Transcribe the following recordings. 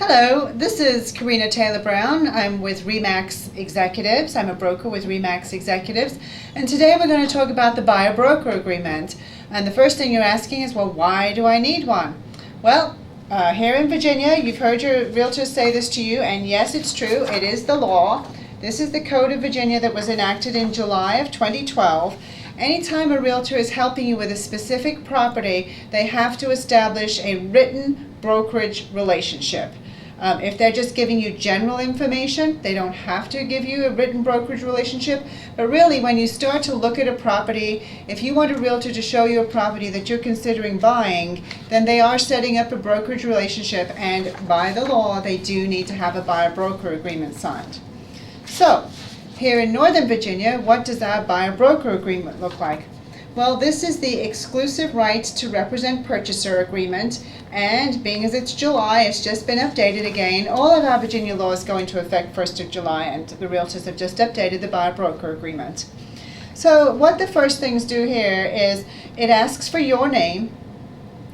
Hello, this is Karina Taylor Brown. I'm with RE/MAX Executives. I'm a broker with RE/MAX Executives. And today we're going to talk about the buyer-broker agreement. And the first thing you're asking is, well, why do I need one? Well, here in Virginia, you've heard your realtors say this to you, and yes, it's true. It is the law. This is the Code of Virginia that was enacted in July of 2012. Anytime a realtor is helping you with a specific property, they have to establish a written brokerage relationship. If they're just giving you general information, they don't have to give you a written brokerage relationship. But really, when you start to look at a property, if you want a realtor to show you a property that you're considering buying, then they are setting up a brokerage relationship, and by the law, they do need to have a buyer-broker agreement signed. So, here in Northern Virginia, what does our buyer-broker agreement look like? Well, this is the exclusive right to represent purchaser agreement, and being as it's July, it's just been updated again. All of our Virginia laws go into effect 1st of July, and the realtors have just updated the buyer-broker agreement. So what the first things do here is it asks for your name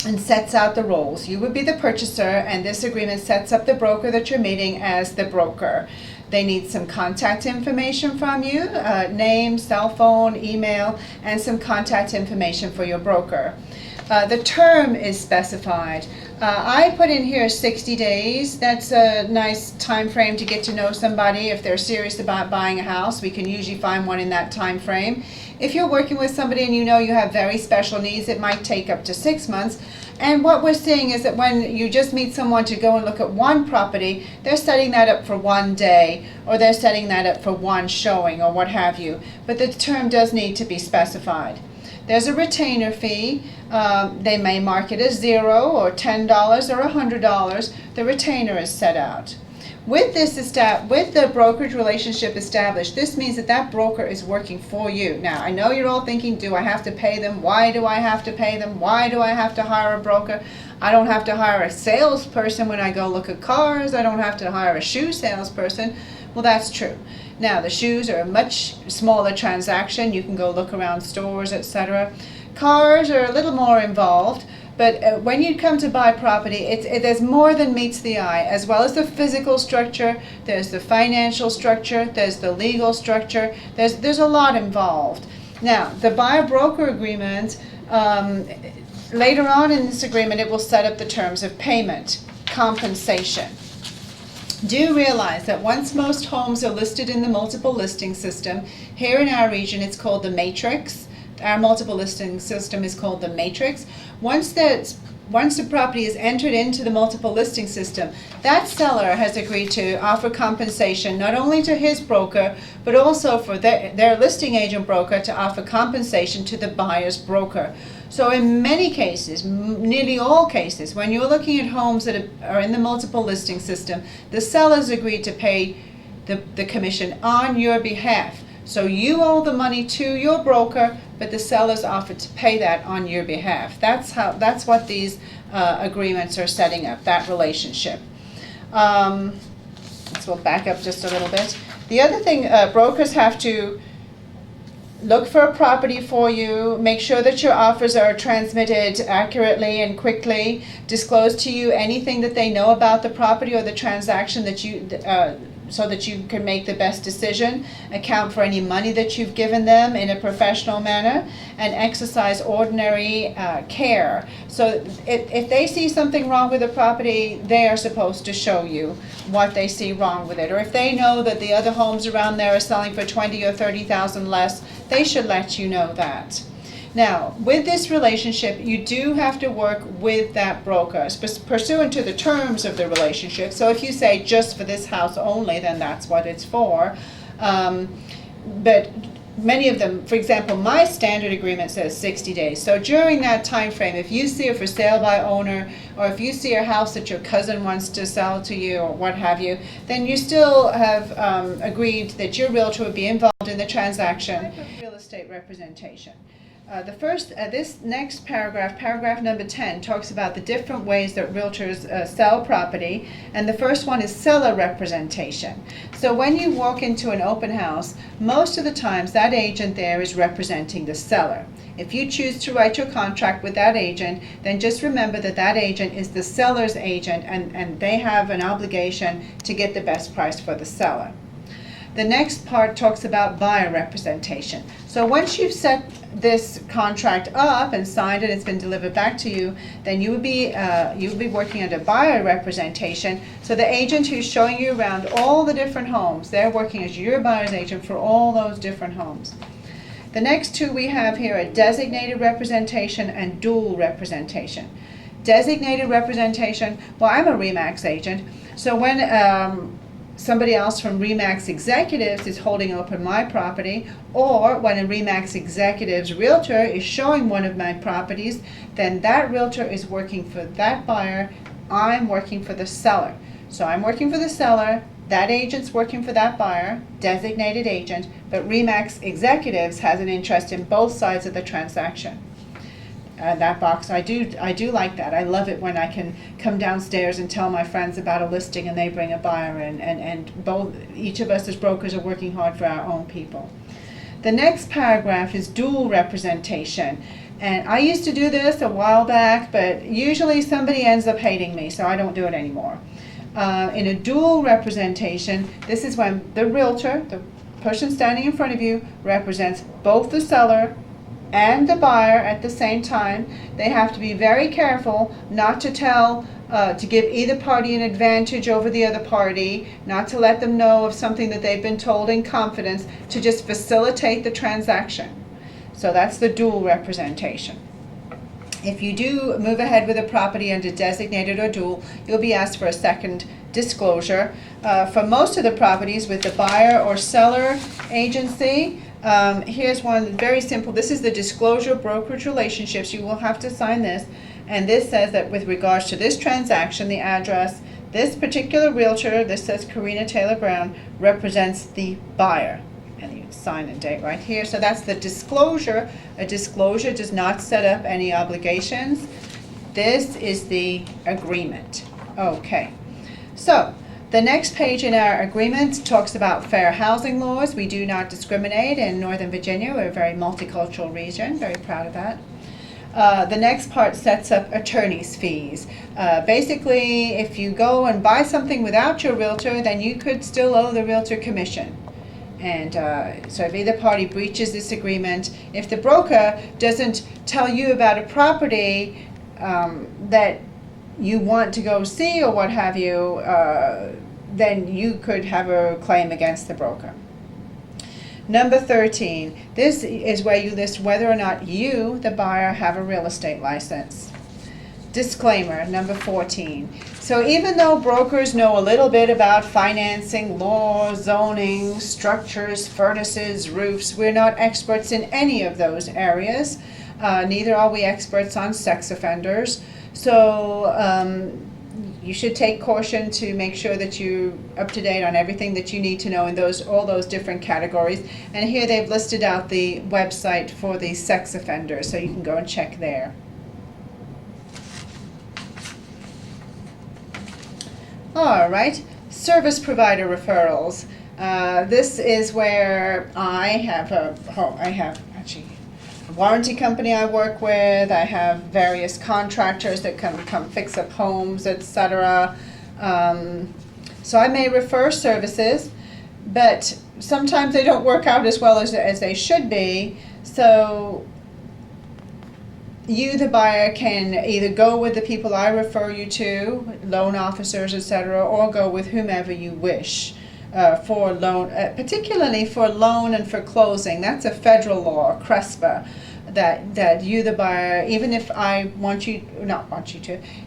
and sets out the roles. You would be the purchaser, and this agreement sets up the broker that you're meeting as the broker. They need some contact information from you, name, cell phone, email, and some contact information for your broker. The term is specified. I put in here 60 days. That's a nice time frame to get to know somebody. If they're serious about buying a house, we can usually find one in that time frame. If you're working with somebody and you know you have very special needs, it might take up to 6 months. And what we're seeing is that when you just meet someone to go and look at one property, they're setting that up for one day, or they're setting that up for one showing, or what have you. But the term does need to be specified. There's a retainer fee. They may mark it as $0 or $10 or $100. The retainer is set out. With the brokerage relationship established, this means that that broker is working for you. Now, I know you're all thinking, do I have to pay them? Why do I have to pay them? Why do I have to hire a broker? I don't have to hire a salesperson when I go look at cars. I don't have to hire a shoe salesperson. Well, that's true. Now, the shoes are a much smaller transaction. You can go look around stores, etc. Cars are a little more involved. But when you come to buy property, there's more than meets the eye. As well as the physical structure, there's the financial structure, there's the legal structure, there's a lot involved. Now, the buyer-broker agreement, later on in this agreement, it will set up the terms of payment, compensation. Do realize that once most homes are listed in the multiple listing system, here in our region it's called the matrix. Our multiple listing system is called the matrix. Once the property is entered into the multiple listing system, that seller has agreed to offer compensation not only to his broker, but also for their listing agent broker to offer compensation to the buyer's broker. So in many cases, nearly all cases, when you're looking at homes that are in the multiple listing system, the sellers agreed to pay the commission on your behalf. So you owe the money to your broker, but the sellers offered to pay that on your behalf. That's what these agreements are setting up, that relationship. So we'll back up just a little bit. The other thing, brokers have to look for a property for you, make sure that your offers are transmitted accurately and quickly, disclose to you anything that they know about the property or the transaction that you so that you can make the best decision, account for any money that you've given them in a professional manner, and exercise ordinary care. So if they see something wrong with the property, they are supposed to show you what they see wrong with it. Or if they know that the other homes around there are selling for $20,000 or $30,000 less, they should let you know that. Now, with this relationship, you do have to work with that broker pursuant to the terms of the relationship. So if you say just for this house only, then that's what it's for. But many of them, for example, my standard agreement says 60 days. So during that time frame, if you see a for sale by owner, or if you see a house that your cousin wants to sell to you, or what have you, then you still have agreed that your realtor would be involved in the transaction. Real estate representation. This next paragraph, paragraph number 10, talks about the different ways that realtors sell property, and the first one is seller representation. So when you walk into an open house, most of the times that agent there is representing the seller. If you choose to write your contract with that agent, then just remember that that agent is the seller's agent, and they have an obligation to get the best price for the seller. The next part talks about buyer representation. So once you've set this contract up and signed it, it's been delivered back to you, then you would be working under buyer representation. So the agent who's showing you around all the different homes, they're working as your buyer's agent for all those different homes. The next two we have here are designated representation and dual representation. Designated representation, well, I'm a RE/MAX agent, so when somebody else from RE/MAX Executives is holding open my property, or when a RE/MAX Executives realtor is showing one of my properties, then that realtor is working for that buyer, I'm working for the seller. So I'm working for the seller, that agent's working for that buyer, designated agent, but RE/MAX Executives has an interest in both sides of the transaction. That box, I do like that. I love it when I can come downstairs and tell my friends about a listing and they bring a buyer in, and each of us as brokers are working hard for our own people. The next paragraph is dual representation. And I used to do this a while back, but usually somebody ends up hating me, so I don't do it anymore. In a dual representation, this is when the realtor, the person standing in front of you, represents both the seller and the buyer at the same time. They have to be very careful not to to give either party an advantage over the other party, not to let them know of something that they've been told in confidence, to just facilitate the transaction. So that's the dual representation. If you do move ahead with a property under designated or dual, you'll be asked for a second disclosure. For most of the properties with the buyer or seller agency, here's one very simple. This is the disclosure brokerage relationships. You will have to sign this. And this says that with regards to this transaction, the address, this particular realtor, this says Karina Taylor Brown, represents the buyer. And you sign and date right here. So that's the disclosure. A disclosure does not set up any obligations. This is the agreement. Okay. So the next page in our agreement talks about fair housing laws. We do not discriminate in Northern Virginia. We're a very multicultural region. Very proud of that. The next part sets up attorney's fees. Basically, if you go and buy something without your realtor, then you could still owe the realtor commission. And so if either party breaches this agreement, if the broker doesn't tell you about a property that you want to go see or what have you, then you could have a claim against the broker. Number 13, this is where you list whether or not you, the buyer, have a real estate license. Disclaimer, number 14. So even though brokers know a little bit about financing, law, zoning, structures, furnaces, roofs, we're not experts in any of those areas. Neither are we experts on sex offenders. So you should take caution to make sure that you're up to date on everything that you need to know in all those different categories. And here they've listed out the website for the sex offenders, so you can go and check there. All right, service provider referrals. This is where I have actually a warranty company I work with. I have various contractors that come fix up homes, etc. So I may refer services, but sometimes they don't work out as well as they should be. So you, the buyer, can either go with the people I refer you to, loan officers, etc., or go with whomever you wish for loan, particularly for loan and for closing. That's a federal law, CRESPA, that you, the buyer, even if I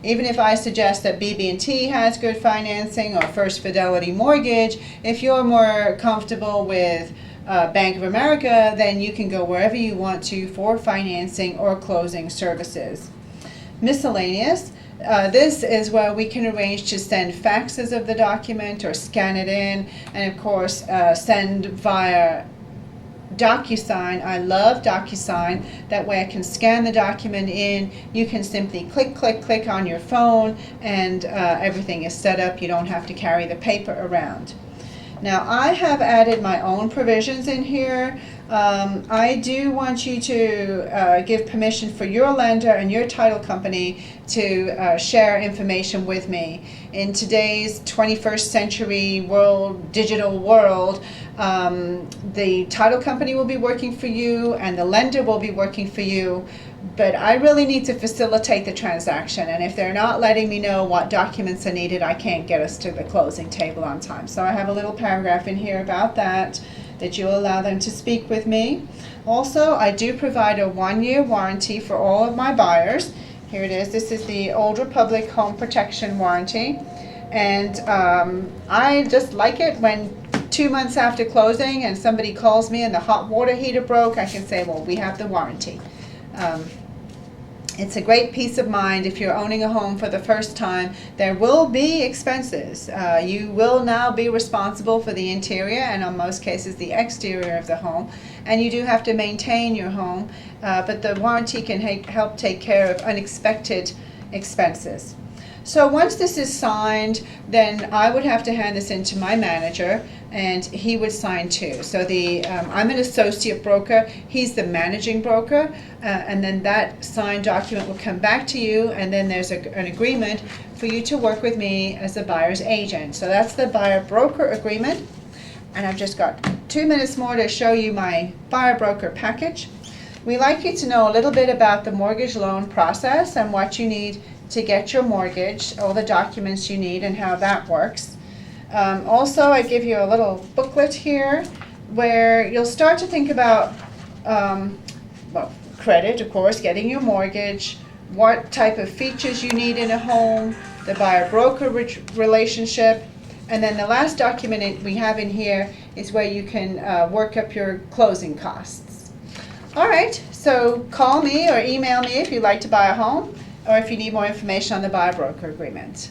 even if I suggest that BB&T has good financing or First Fidelity Mortgage, if you're more comfortable with Bank of America, then you can go wherever you want to for financing or closing services. Miscellaneous. This is where we can arrange to send faxes of the document or scan it in, and of course send via DocuSign. I love DocuSign. That way I can scan the document in. You can simply click, click, click on your phone, and everything is set up. You don't have to carry the paper around. Now I have added my own provisions in here. I do want you to give permission for your lender and your title company to share information with me. In today's 21st century world, digital world, the title company will be working for you and the lender will be working for you. But I really need to facilitate the transaction, and if they're not letting me know what documents are needed, I can't get us to the closing table on time. So I have a little paragraph in here about that you'll allow them to speak with me. Also, I do provide a 1-year warranty for all of my buyers. Here it is. This is the Old Republic Home Protection Warranty, and I just like it when 2 months after closing and somebody calls me and the hot water heater broke, I can say, well, we have the warranty. It's a great peace of mind if you're owning a home for the first time. There will be expenses. You will now be responsible for the interior and in most cases the exterior of the home, and you do have to maintain your home, but the warranty can help take care of unexpected expenses. So once this is signed, then I would have to hand this in to my manager, and he would sign too. So I'm an associate broker, he's the managing broker, and then that signed document will come back to you, and then there's an agreement for you to work with me as a buyer's agent. So that's the buyer-broker agreement, and I've just got 2 minutes more to show you my buyer-broker package. We like you to know a little bit about the mortgage loan process and what you need to get your mortgage, all the documents you need and how that works. Also, I give you a little booklet here where you'll start to think about well, credit, of course, getting your mortgage, what type of features you need in a home, the buyer-broker relationship, and then the last document we have in here is where you can work up your closing costs. All right, so call me or email me if you'd like to buy a home, or if you need more information on the buyer-broker agreement.